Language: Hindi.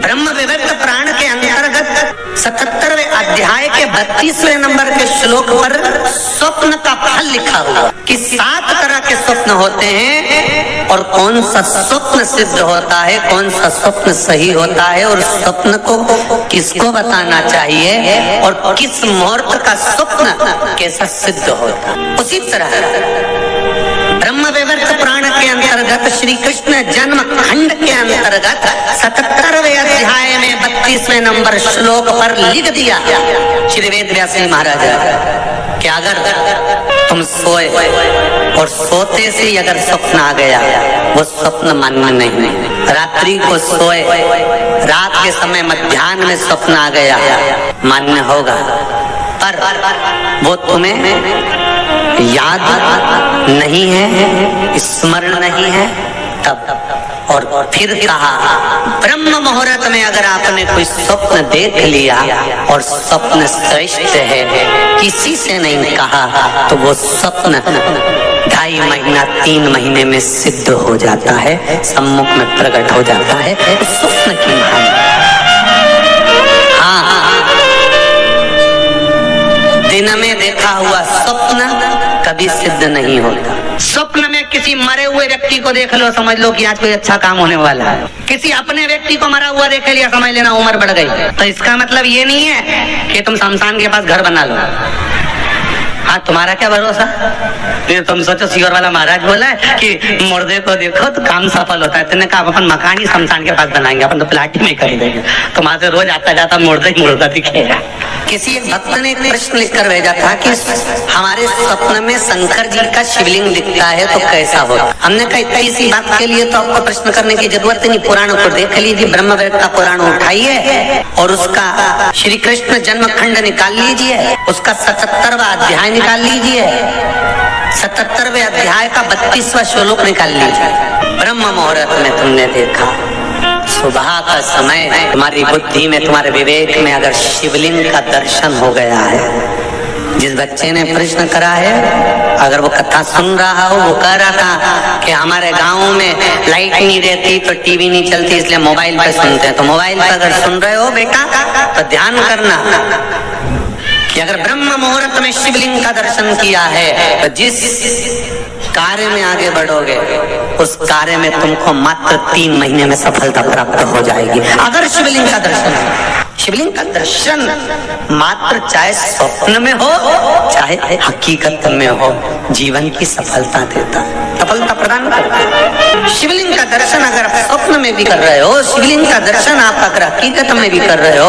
ब्रह्म विवर्त पुराण के अंतर्गत 77वें अध्याय के 32वें नंबर के श्लोक पर स्वप्न का फल लिखा हुआ कि 7 तरह के स्वप्न होते हैं और कौन सा स्वप्न सिद्ध होता है, कौन सा स्वप्न सही होता है और स्वप्न को किसको बताना चाहिए और किस मुहूर्त का स्वप्न कैसा सिद्ध होता है। उसी तरह ब्रह्म विवर्त पुराण के अंतर्गत श्री कृष्ण जन्म खंड के अंतर्गत 77वें अध्याय में 32वें नंबर श्लोक पर लिख दिया श्री वेद व्यास जी महाराज कि अगर तुम सोए और सोते से अगर स्वप्न आ गया वो स्वप्न मान्य नहीं। रात्रि को सोए, रात के समय मध्याह्न में स्वप्न आ गया मान्य होगा, पर वो तुम्हें याद नहीं है, स्मरण नहीं है तब। और फिर कहा ब्रह्म मुहूर्त में अगर आपने कोई स्वप्न देख लिया और स्वप्न श्रेष्ठ है, किसी से नहीं कहा, तो वो स्वप्न 2.5 महीना 3 महीने में सिद्ध हो जाता है, सम्मुख में प्रकट हो जाता है। स्वप्न की महानता। दिन में देखा हुआ स्वप्न कभी सिद्ध नहीं होता। स्वप्न में किसी मरे हुए व्यक्ति को देख लो, समझ लो कि आज कोई अच्छा काम होने वाला है। किसी अपने व्यक्ति को मरा हुआ देख लिया, समझ लेना उम्र बढ़ गई। तो इसका मतलब ये नहीं है कि तुम शमशान के पास घर बना लो। हाँ, तुम्हारा क्या भरोसा? ये तुम सोचो सियोर वाला महाराज बोला है कि मुर्दे को देखो तो काम सफल होता है। तुमने कहा अपन मकान ही शमशान के पास बनाएंगे, अपन तो प्लाट ही में कर देंगे, तुम्हारे से रोज आता जाता मुर्दा ही मुर्दा दिखेगा। किसी एक भक्त ने एक प्रश्न लिखकर भेजा था कि हमारे स्वप्न में शंकर जी का शिवलिंग दिखता है तो कैसा हो। हमने कहा इतना इसी बात के लिए तो आपको प्रश्न करने की जरूरत नहीं, पुराण को देख लीजिए, ब्रह्म वेद का पुराण उठाइए और उसका श्री कृष्ण जन्म खंड निकाल लीजिए, उसका 77वां अध्याय निकाल लीजिए, 77वें अध्याय का 32वां श्लोक निकाल लीजिए। ब्रह्म मुहूर्त में तुमने देखा, सुबह का समय, तुम्हारी बुद्धि में, तुम्हारे विवेक में अगर शिवलिंग का दर्शन हो गया है। जिस बच्चे ने प्रश्न करा है, अगर वो कथा सुन रहा हो, वो कह रहा था कि हमारे गांव में लाइट नहीं रहती तो टीवी नहीं चलती, इसलिए मोबाइल पे सुनते हैं। तो मोबाइल पे अगर सुन रहे हो बेटा तो ध्यान करना कि अगर ब्रह्म मुहूर्त में शिवलिंग का दर्शन किया है तो जिस कार्य में आगे बढ़ोगे उस कार्य में तुमको मात्र 3 महीने में सफलता प्राप्त हो जाएगी। अगर शिवलिंग का दर्शन है, शिवलिंग का दर्शन मात्र चाहे स्वप्न में हो चाहे हकीकत में हो, जीवन की सफलता देता है, सफलता प्रदान करता है। शिवलिंग का दर्शन अगर आप स्वप्न में भी कर रहे हो, शिवलिंग का दर्शन आप अगर हकीकत में भी कर रहे हो,